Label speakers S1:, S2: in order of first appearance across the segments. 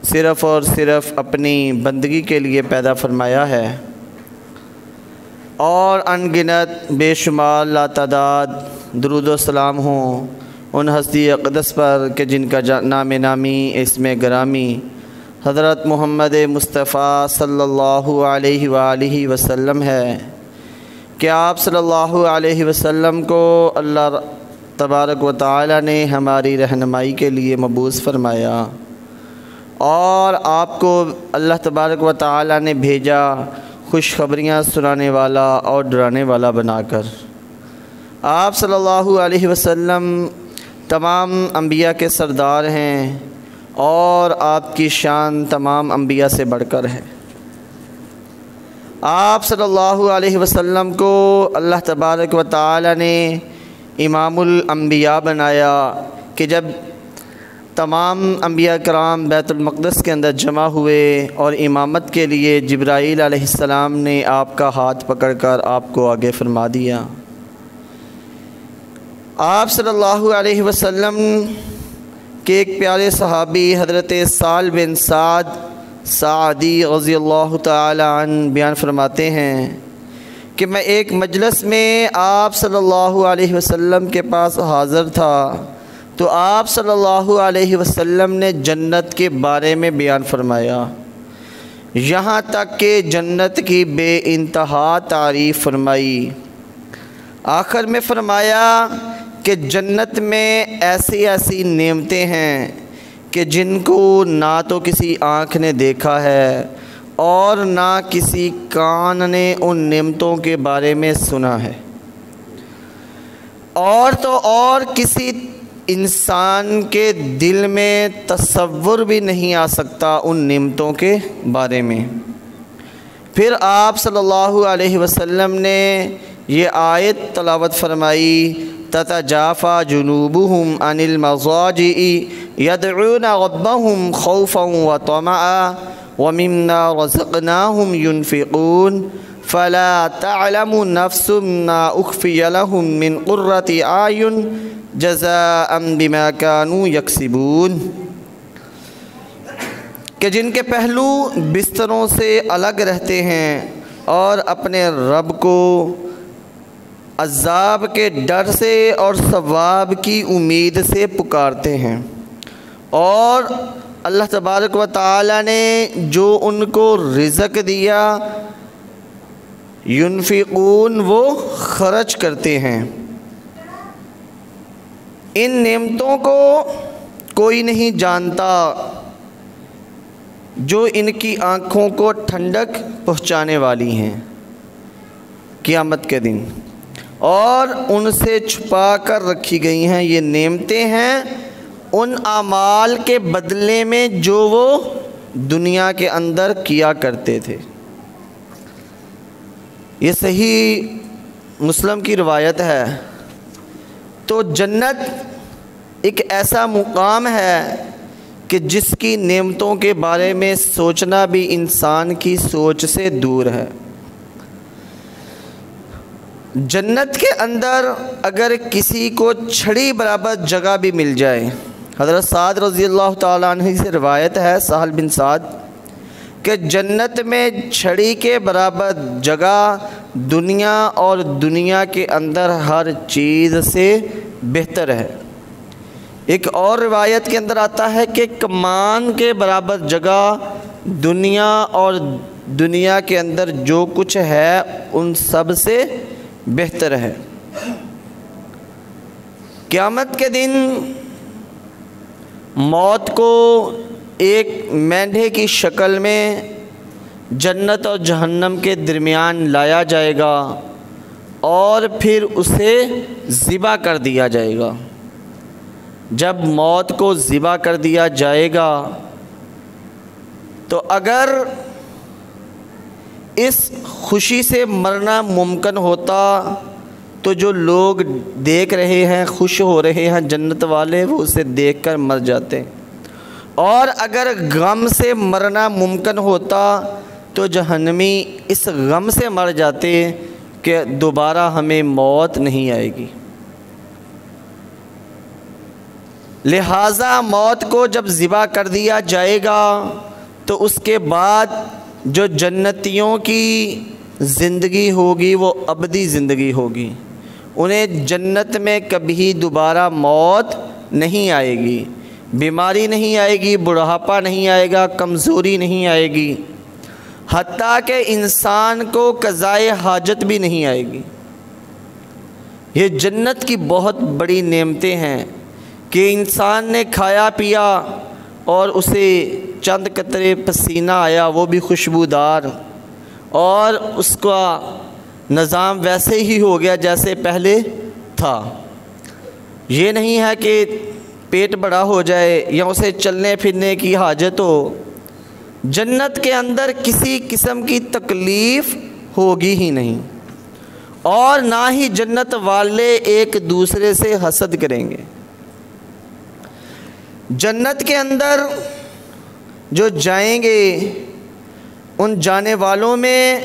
S1: صرف اور صرف اپنی بندگی کے لیے پیدا فرمایا ہے، اور ان گنت بے شمار لاتعداد درود و سلام ہوں ان ہستی اقدس پر کہ جن کا نام نامی اسم گرامی حضرت محمد مصطفیٰ صلی اللہ علیہ وآلہ وسلم ہے، کہ آپ صلی اللہ علیہ وسلم کو اللہ تبارک و تعالی نے ہماری رہنمائی کے لیے مبعوث فرمایا، اور آپ کو اللہ تبارک و تعالی نے بھیجا خوشخبریاں سنانے والا اور ڈرانے والا بنا کر۔ آپ صلی اللہ علیہ وسلم تمام انبیاء کے سردار ہیں، اور آپ کی شان تمام انبیاء سے بڑھ کر ہے۔ آپ صلی اللہ علیہ وسلم کو اللہ تبارک و تعالی نے امام الانبیاء بنایا، کہ جب تمام انبیاء کرام بیت المقدس کے اندر جمع ہوئے اور امامت کے لیے جبرائیل علیہ السلام نے آپ کا ہاتھ پکڑ کر آپ کو آگے فرما دیا۔ آپ صلی اللہ علیہ وسلم کے ایک پیارے صحابی حضرت سہل بن سعد سعدی رضی اللہ تعالی عنہ بیان فرماتے ہیں کہ میں ایک مجلس میں آپ صلی اللہ علیہ وسلم کے پاس حاضر تھا، تو آپ صلی اللہ علیہ وسلم نے جنت کے بارے میں بیان فرمایا، یہاں تک کہ جنت کی بے انتہا تعریف فرمائی۔ آخر میں فرمایا کہ جنت میں ایسی ایسی نعمتیں ہیں کہ جن کو نہ تو کسی آنکھ نے دیکھا ہے اور نہ کسی کان نے ان نعمتوں کے بارے میں سنا ہے، اور تو اور کسی انسان کے دل میں تصور بھی نہیں آ سکتا ان نعمتوں کے بارے میں۔ پھر آپ صلی اللہ علیہ وسلم نے یہ آیت تلاوت فرمائی، تتجافى جنوبهم عن المضاجع يدعون ربهم خوفا وطمعا ومما رزقناهم ينفقون فلا تعلم نفس ما أخفي لهم من قرة أعين جزاء بما كانوا يكسبون، کہ جن کے پہلو بستروں سے الگ رہتے ہیں اور اپنے رب کو عذاب کے ڈر سے اور ثواب کی امید سے پکارتے ہیں، اور اللہ تبارک و تعالی نے جو ان کو رزق دیا ينفقون وہ خرچ کرتے ہیں۔ ان نعمتوں کو کوئی نہیں جانتا جو ان کی آنکھوں کو ٹھنڈک پہنچانے والی ہیں قیامت کے دن، اور ان سے چھپا کر رکھی گئی ہیں۔ یہ نعمتیں ہیں ان اعمال کے بدلے میں جو وہ دنیا کے اندر کیا کرتے تھے۔ یہ صحیح مسلم کی روایت ہے۔ تو جنت ایک ایسا مقام ہے کہ جس کی نعمتوں کے بارے میں سوچنا بھی انسان کی سوچ سے دور ہے۔ جنت کے اندر اگر کسی کو چھڑی برابر جگہ بھی مل جائے، حضرت سعد رضی اللہ تعالیٰ عنہ سے روایت ہے، سہل بن سعد، کہ جنت میں چھڑی کے برابر جگہ دنیا اور دنیا کے اندر ہر چیز سے بہتر ہے۔ ایک اور روایت کے اندر آتا ہے کہ کمان کے برابر جگہ دنیا اور دنیا کے اندر جو کچھ ہے ان سب سے بہتر ہے۔ قیامت کے دن موت کو ایک مینڈھے کی شکل میں جنت اور جہنم کے درمیان لایا جائے گا اور پھر اسے ذبح کر دیا جائے گا۔ جب موت کو ذبح کر دیا جائے گا تو اگر اس خوشی سے مرنا ممکن ہوتا تو جو لوگ دیکھ رہے ہیں، خوش ہو رہے ہیں جنت والے، وہ اسے دیکھ کر مر جاتے، اور اگر غم سے مرنا ممکن ہوتا تو جہنمی اس غم سے مر جاتے کہ دوبارہ ہمیں موت نہیں آئے گی۔ لہٰذا موت کو جب ذبح کر دیا جائے گا تو اس کے بعد جو جنتیوں کی زندگی ہوگی وہ ابدی زندگی ہوگی، انہیں جنت میں کبھی دوبارہ موت نہیں آئے گی، بیماری نہیں آئے گی، بڑھاپا نہیں آئے گا، کمزوری نہیں آئے گی، حتیٰ کہ انسان کو قضائے حاجت بھی نہیں آئے گی۔ یہ جنت کی بہت بڑی نعمتیں ہیں کہ انسان نے کھایا پیا اور اسے چند قطرے پسینہ آیا، وہ بھی خوشبودار، اور اس کا نظام ویسے ہی ہو گیا جیسے پہلے تھا۔ یہ نہیں ہے کہ پیٹ بڑا ہو جائے یا اسے چلنے پھرنے کی حاجت ہو۔ جنت کے اندر کسی قسم کی تکلیف ہوگی ہی نہیں، اور نہ ہی جنت والے ایک دوسرے سے حسد کریں گے۔ جنت کے اندر جو جائیں گے ان جانے والوں میں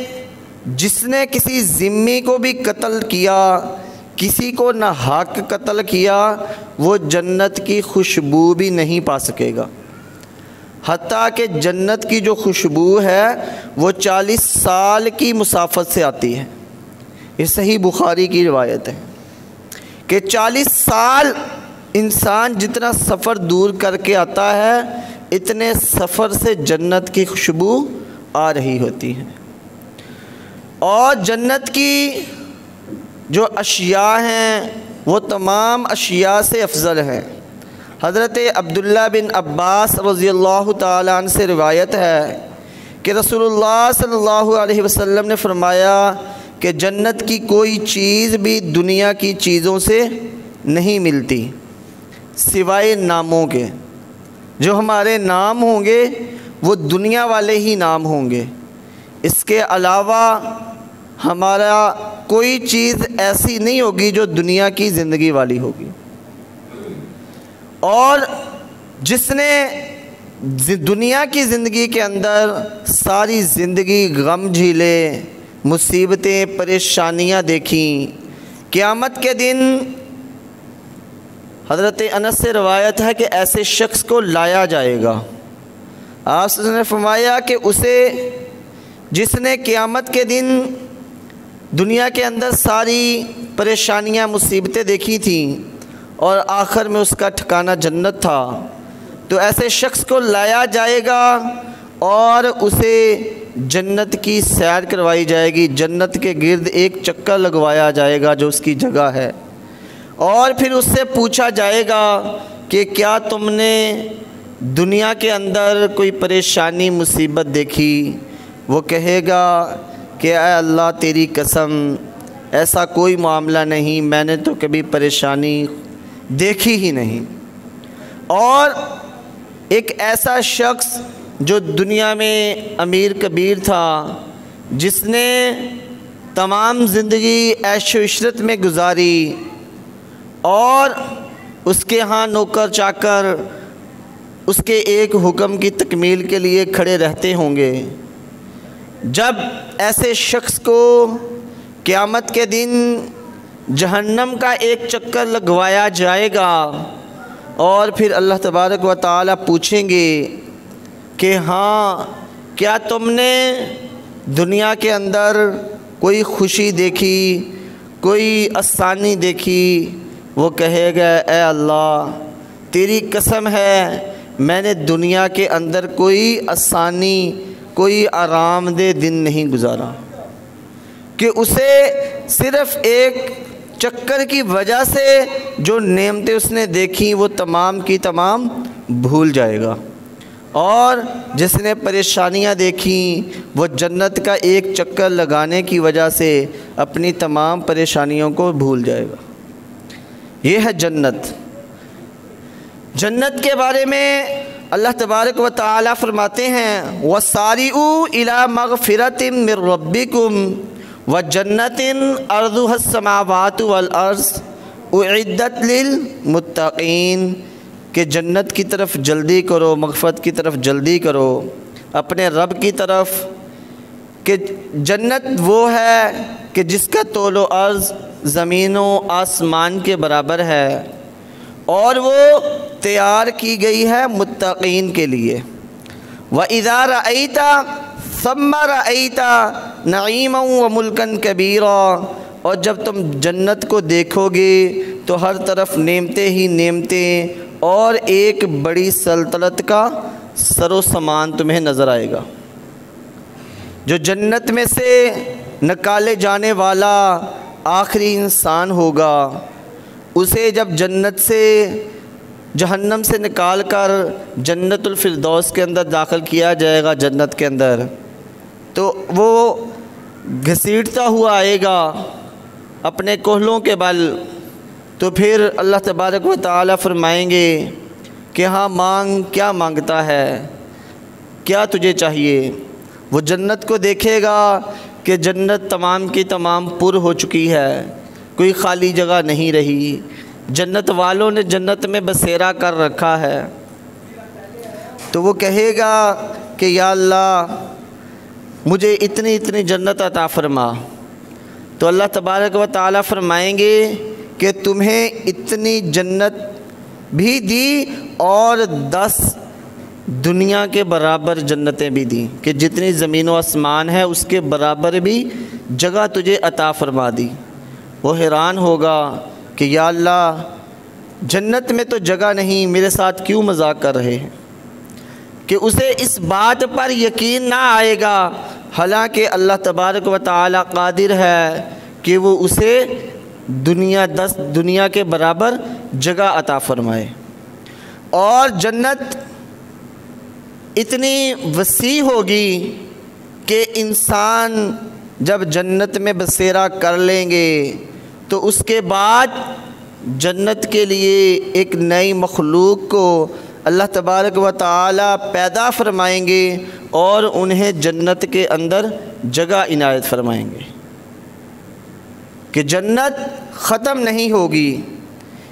S1: جس نے کسی ذمی کو بھی قتل کیا، کسی کو ناحق قتل کیا، وہ جنت کی خوشبو بھی نہیں پا سکے گا، حتیٰ کہ جنت کی جو خوشبو ہے وہ 40 سال کی مسافت سے آتی ہے۔ یہ صحیح بخاری کی روایت ہے کہ 40 سال انسان جتنا سفر دور کر کے آتا ہے اتنے سفر سے جنت کی خوشبو آ رہی ہوتی ہے۔ اور جنت کی جو اشیاء ہیں وہ تمام اشیاء سے افضل ہیں۔ حضرت عبداللہ بن عباس رضی اللہ تعالیٰ عنہ سے روایت ہے کہ رسول اللہ صلی اللہ علیہ وسلم نے فرمایا کہ جنت کی کوئی چیز بھی دنیا کی چیزوں سے نہیں ملتی سوائے ناموں کے۔ جو ہمارے نام ہوں گے وہ دنیا والے ہی نام ہوں گے، اس کے علاوہ ہمارا کوئی چیز ایسی نہیں ہوگی جو دنیا کی زندگی والی ہوگی۔ اور جس نے دنیا کی زندگی کے اندر ساری زندگی غم جھیلے، مصیبتیں، پریشانیاں دیکھیں، قیامت کے دن حضرت انس سے روایت ہے کہ ایسے شخص کو لایا جائے گا۔ آپ نے فرمایا کہ اسے جس نے قیامت کے دن دنیا کے اندر ساری پریشانیاں، مصیبتیں دیکھی تھیں اور آخر میں اس کا ٹھکانہ جنت تھا، تو ایسے شخص کو لایا جائے گا اور اسے جنت کی سیر کروائی جائے گی، جنت کے گرد ایک چکر لگوایا جائے گا جو اس کی جگہ ہے، اور پھر اس سے پوچھا جائے گا کہ کیا تم نے دنیا کے اندر کوئی پریشانی، مصیبت دیکھی؟ وہ کہے گا کہ اے اللہ تیری قسم ایسا کوئی معاملہ نہیں، میں نے تو کبھی پریشانی دیکھی ہی نہیں۔ اور ایک ایسا شخص جو دنیا میں امیر کبیر تھا، جس نے تمام زندگی عیش و عشرت میں گزاری اور اس کے ہاں نوکر چاکر اس کے ایک حکم کی تکمیل کے لیے کھڑے رہتے ہوں گے، جب ایسے شخص کو قیامت کے دن جہنم کا ایک چکر لگوایا جائے گا اور پھر اللہ تبارک و تعالیٰ پوچھیں گے کہ ہاں کیا تم نے دنیا کے اندر کوئی خوشی دیکھی، کوئی آسانی دیکھی؟ وہ کہے گا اے اللہ تیری قسم ہے میں نے دنیا کے اندر کوئی آسانی، کوئی آرام دہ دن نہیں گزارا، کہ اسے صرف ایک چکر کی وجہ سے جو نعمتیں اس نے دیکھیں وہ تمام کی تمام بھول جائے گا، اور جس نے پریشانیاں دیکھیں وہ جنت کا ایک چکر لگانے کی وجہ سے اپنی تمام پریشانیوں کو بھول جائے گا۔ یہ ہے جنت۔ جنت کے بارے میں اللہ تبارک و تعالیٰ فرماتے ہیں وَسَارِعُوا إِلَىٰ مَغْفِرَةٍ مِّن رَّبِّكُمْ وَجَنَّةٍ أَرْضُهَا السَّمَاوَاتُ وَالْأَرْضُ أُعِدَّتْ لِلْمُتَّقِينَ، کہ جنت کی طرف جلدی کرو، مغفرت کی طرف جلدی کرو، اپنے رب کی طرف، کہ جنت وہ ہے کہ جس کا طول و عرض زمین و آسمان کے برابر ہے، اور وہ تیار کی گئی ہے متقین کے لیے۔ وَإِذَا رَأَيْتَ ثَمَّ رَأَيْتَ نَعِيمًا وَمُلْكًا كَبِيرًا، اور جب تم جنت کو دیکھو گے تو ہر طرف نعمتیں ہی نعمتیں اور ایک بڑی سلطنت کا سر و سامان تمہیں نظر آئے گا۔ جو جنت میں سے نکالے جانے والا آخری انسان ہوگا، اسے جب جنت سے جہنم سے نکال کر جنت الفردوس کے اندر داخل کیا جائے گا، جنت کے اندر، تو وہ گھسیٹتا ہوا آئے گا اپنے کوہلوں کے بل۔ تو پھر اللہ تبارک و تعالی فرمائیں گے کہ ہاں مانگ، کیا مانگتا ہے، کیا تجھے چاہیے؟ وہ جنت کو دیکھے گا کہ جنت تمام کی تمام پر ہو چکی ہے، کوئی خالی جگہ نہیں رہی، جنت والوں نے جنت میں بسیرا کر رکھا ہے۔ تو وہ کہے گا کہ یا اللہ مجھے اتنی اتنی جنت عطا فرما۔ تو اللہ تبارک و تعالی فرمائیں گے کہ تمہیں اتنی جنت بھی دی اور 10 دنیا کے برابر جنتیں بھی دیں، کہ جتنی زمین و آسمان ہے اس کے برابر بھی جگہ تجھے عطا فرما دی۔ وہ حیران ہوگا کہ یا اللہ جنت میں تو جگہ نہیں، میرے ساتھ کیوں مذاق کر رہے ہیں؟ کہ اسے اس بات پر یقین نہ آئے گا، حالانکہ اللہ تبارک و تعالی قادر ہے کہ وہ اسے 10 دنیا کے برابر جگہ عطا فرمائے۔ اور جنت اتنی وسیع ہوگی کہ انسان جب جنت میں بسیرا کر لیں گے تو اس کے بعد جنت کے لیے ایک نئی مخلوق کو اللہ تبارک و تعالی پیدا فرمائیں گے اور انہیں جنت کے اندر جگہ عنایت فرمائیں گے، کہ جنت ختم نہیں ہوگی۔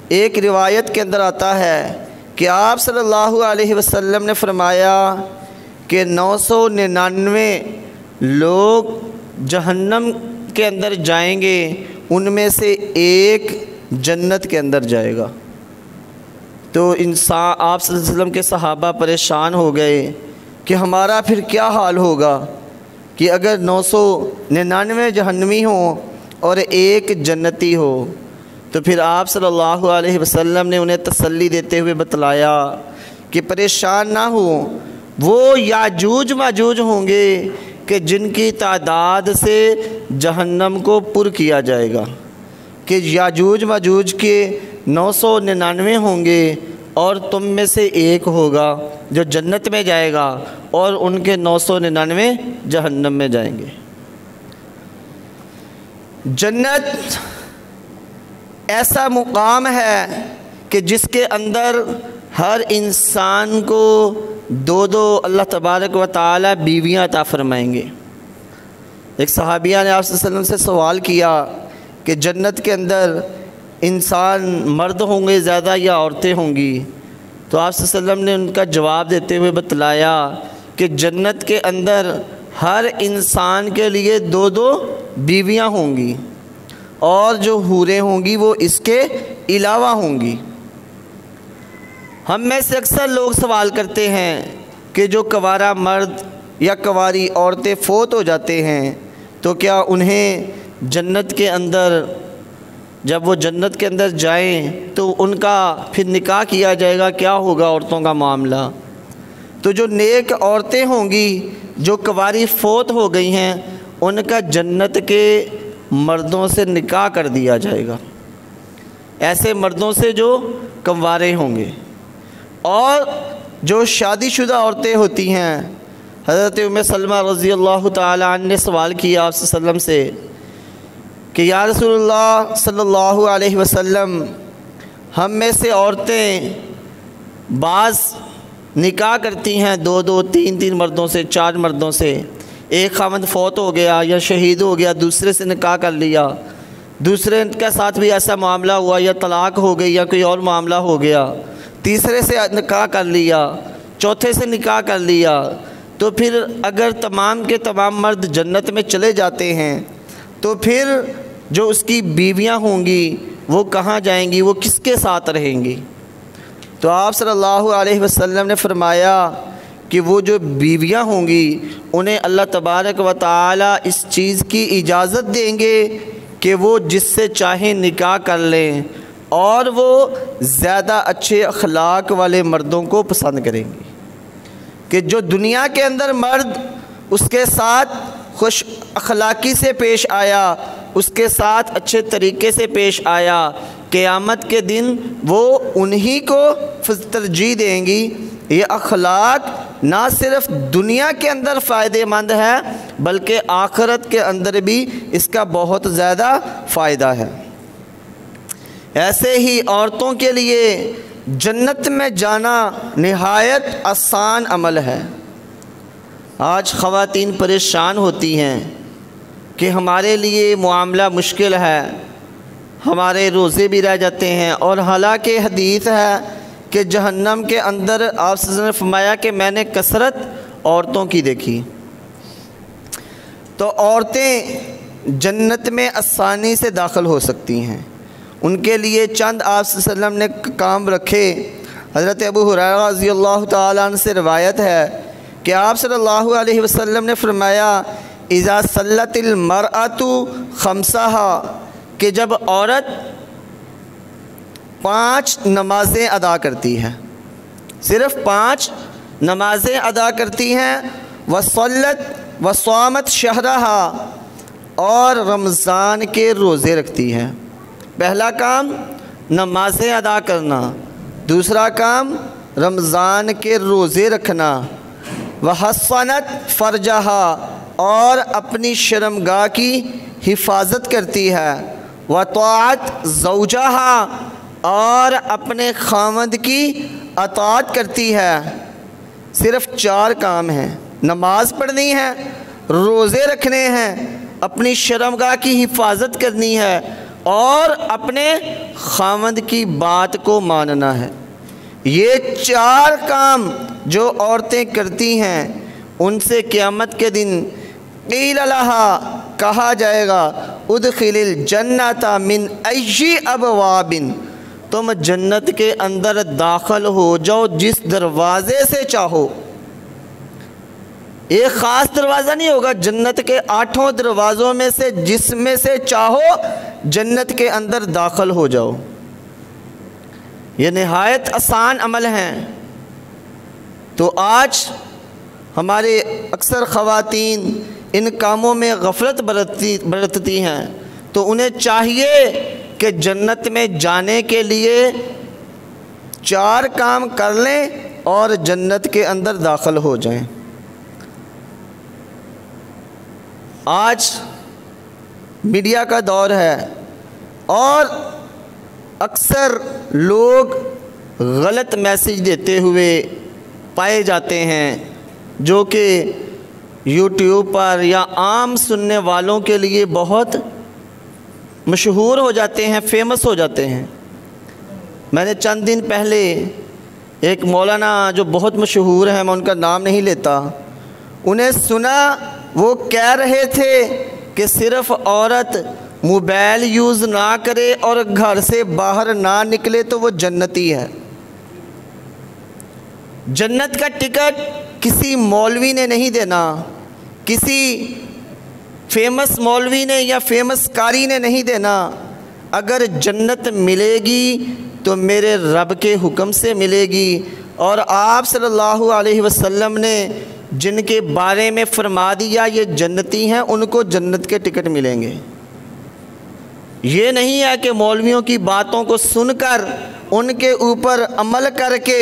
S1: ایک روایت کے اندر آتا ہے کہ آپ صلی اللہ علیہ وسلم نے فرمایا کہ 999 لوگ جہنم کے اندر جائیں گے، ان میں سے ایک جنت کے اندر جائے گا۔ تو انسان آپ صلی اللہ علیہ وسلم کے صحابہ پریشان ہو گئے کہ ہمارا پھر کیا حال ہوگا، کہ اگر 999 جہنمی ہوں اور ایک جنتی ہو۔ تو پھر آپ صلی اللہ علیہ وسلم نے انہیں تسلی دیتے ہوئے بتلایا کہ پریشان نہ ہوں، وہ یاجوج ماجوج ہوں گے کہ جن کی تعداد سے جہنم کو پر کیا جائے گا، کہ یاجوج ماجوج کے 999 ہوں گے اور تم میں سے ایک ہوگا جو جنت میں جائے گا اور ان کے 999 جہنم میں جائیں گے۔ جنت ایسا مقام ہے کہ جس کے اندر ہر انسان کو 2 اللہ تبارک و تعالی بیویاں عطا فرمائیں گے۔ ایک صحابیہ نے آپ صلی اللہ علیہ وسلم سے سوال کیا کہ جنت کے اندر انسان مرد ہوں گے زیادہ یا عورتیں ہوں گی؟ تو آپ صلی اللہ علیہ وسلم نے ان کا جواب دیتے ہوئے بتلایا کہ جنت کے اندر ہر انسان کے لیے 2 بیویاں ہوں گی، اور جو حوریں ہوں گی وہ اس کے علاوہ ہوں گی۔ ہم میں سے اکثر لوگ سوال کرتے ہیں کہ جو کنوارا مرد یا کنواری عورتیں فوت ہو جاتے ہیں تو کیا انہیں جنت کے اندر، جب وہ جنت کے اندر جائیں تو ان کا پھر نکاح کیا جائے گا؟ کیا ہوگا عورتوں کا معاملہ؟ تو جو نیک عورتیں ہوں گی جو کنواری فوت ہو گئی ہیں، ان کا جنت کے مردوں سے نکاح کر دیا جائے گا، ایسے مردوں سے جو کنوارے ہوں گے۔ اور جو شادی شدہ عورتیں ہوتی ہیں، حضرت ام سلمہ رضی اللہ تعالی عنہ نے سوال کیا آپ صلی اللہ علیہ وسلم سے کہ یا رسول اللہ صلی اللہ علیہ وسلم، ہم میں سے عورتیں بعض نکاح کرتی ہیں 2 3 مردوں سے، 4 مردوں سے، ایک خاوند فوت ہو گیا یا شہید ہو گیا، دوسرے سے نکاح کر لیا، دوسرے کے ساتھ بھی ایسا معاملہ ہوا یا طلاق ہو گئی یا کوئی اور معاملہ ہو گیا، تیسرے سے نکاح کر لیا، چوتھے سے نکاح کر لیا، تو پھر اگر تمام کے تمام مرد جنت میں چلے جاتے ہیں تو پھر جو اس کی بیویاں ہوں گی وہ کہاں جائیں گی، وہ کس کے ساتھ رہیں گی؟ تو آپ صلی اللہ علیہ وسلم نے فرمایا کہ وہ جو بیویاں ہوں گی انہیں اللہ تبارک و تعالی اس چیز کی اجازت دیں گے کہ وہ جس سے چاہیں نکاح کر لیں، اور وہ زیادہ اچھے اخلاق والے مردوں کو پسند کریں گی، کہ جو دنیا کے اندر مرد اس کے ساتھ خوش اخلاقی سے پیش آیا، اس کے ساتھ اچھے طریقے سے پیش آیا، قیامت کے دن وہ انہی کو ترجیح دیں گی۔ یہ اخلاق نہ صرف دنیا کے اندر فائدہ مند ہے بلکہ آخرت کے اندر بھی اس کا بہت زیادہ فائدہ ہے۔ ایسے ہی عورتوں کے لیے جنت میں جانا نہایت آسان عمل ہے۔ آج خواتین پریشان ہوتی ہیں کہ ہمارے لیے معاملہ مشکل ہے، ہمارے روزے بھی رہ جاتے ہیں، اور حالانکہ حدیث ہے کہ جہنم کے اندر آپ صلی اللہ علیہ وسلم نے فرمایا کہ میں نے کثرت عورتوں کی دیکھی۔ تو عورتیں جنت میں آسانی سے داخل ہو سکتی ہیں، ان کے لیے چند آپ صلی اللہ علیہ وسلم نے کام رکھے۔ حضرت ابو ہریرہ رضی اللہ تعالیٰ عنہ سے روایت ہے کہ آپ صلی اللہ علیہ وسلم نے فرمایا اذا صلت المرأۃ خمسہا، کہ جب عورت 5 نمازیں ادا کرتی ہے، صرف 5 نمازیں ادا کرتی ہیں، وصلت وصامت شہرہا، اور رمضان کے روزے رکھتی ہے۔ پہلا کام نمازیں ادا کرنا، دوسرا کام رمضان کے روزے رکھنا، وحصنت فرجہا، اور اپنی شرمگاہ کی حفاظت کرتی ہے، وطاعت زوجہا، اور اپنے خاوند کی اطاعت کرتی ہے۔ صرف 4 کام ہیں، نماز پڑھنی ہے، روزے رکھنے ہیں، اپنی شرمگاہ کی حفاظت کرنی ہے، اور اپنے خاوند کی بات کو ماننا ہے۔ یہ 4 کام جو عورتیں کرتی ہیں ان سے قیامت کے دن قیل لہا، کہا جائے گا ادخل الجنۃ من ای ابواب، تم جنت کے اندر داخل ہو جاؤ جس دروازے سے چاہو۔ ایک خاص دروازہ نہیں ہوگا، جنت کے 8 دروازوں میں سے جس میں سے چاہو جنت کے اندر داخل ہو جاؤ۔ یہ نہایت آسان عمل ہیں۔ تو آج ہمارے اکثر خواتین ان کاموں میں غفلت برتتی ہیں، تو انہیں چاہیے کہ جنت میں جانے کے لیے 4 کام کر لیں اور جنت کے اندر داخل ہو جائیں۔ آج میڈیا کا دور ہے اور اکثر لوگ غلط میسج دیتے ہوئے پائے جاتے ہیں جو کہ یوٹیوب پر یا عام سننے والوں کے لیے بہت مشہور ہو جاتے ہیں، فیمس ہو جاتے ہیں۔ میں نے چند دن پہلے ایک مولانا جو بہت مشہور ہیں، میں ان کا نام نہیں لیتا، انہیں سنا، وہ کہہ رہے تھے کہ صرف عورت موبائل یوز نہ کرے اور گھر سے باہر نہ نکلے تو وہ جنتی ہے۔ جنت کا ٹکٹ کسی مولوی نے نہیں دینا، کسی فیمس مولوی نے یا فیمس قاری نے نہیں دینا۔ اگر جنت ملے گی تو میرے رب کے حکم سے ملے گی، اور آپ صلی اللہ علیہ وسلم نے جن کے بارے میں فرما دیا یہ جنتی ہیں، ان کو جنت کے ٹکٹ ملیں گے۔ یہ نہیں ہے کہ مولویوں کی باتوں کو سن کر ان کے اوپر عمل کر کے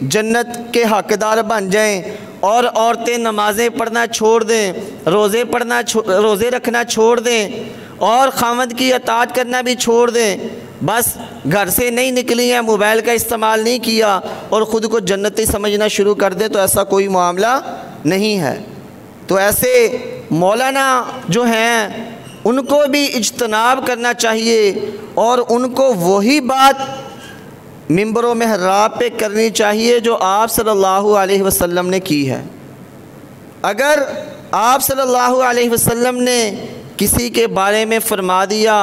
S1: جنت کے حقدار بن جائیں، اور عورتیں نمازیں پڑھنا چھوڑ دیں، روزے رکھنا چھوڑ دیں، اور خاوند کی اطاعت کرنا بھی چھوڑ دیں، بس گھر سے نہیں نکلی ہیں، موبائل کا استعمال نہیں کیا اور خود کو جنتی سمجھنا شروع کر دیں، تو ایسا کوئی معاملہ نہیں ہے۔ تو ایسے مولانا جو ہیں ان کو بھی اجتناب کرنا چاہیے، اور ان کو وہی بات منبر و محراب پہ کرنی چاہیے جو آپ صلی اللہ علیہ وسلم نے کی ہے۔ اگر آپ صلی اللہ علیہ وسلم نے کسی کے بارے میں فرما دیا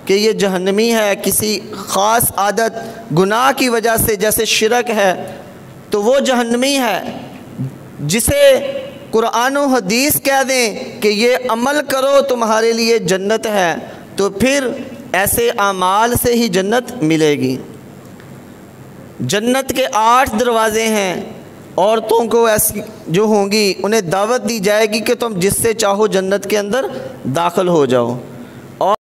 S1: کہ یہ جہنمی ہے کسی خاص عادت گناہ کی وجہ سے، جیسے شرک ہے، تو وہ جہنمی ہے۔ جسے قرآن و حدیث کہہ دیں کہ یہ عمل کرو تمہارے لیے جنت ہے، تو پھر ایسے اعمال سے ہی جنت ملے گی۔ جنت کے 8 دروازے ہیں، عورتوں کو ایسی جو ہوں گی انہیں دعوت دی جائے گی کہ تم جس سے چاہو جنت کے اندر داخل ہو جاؤ۔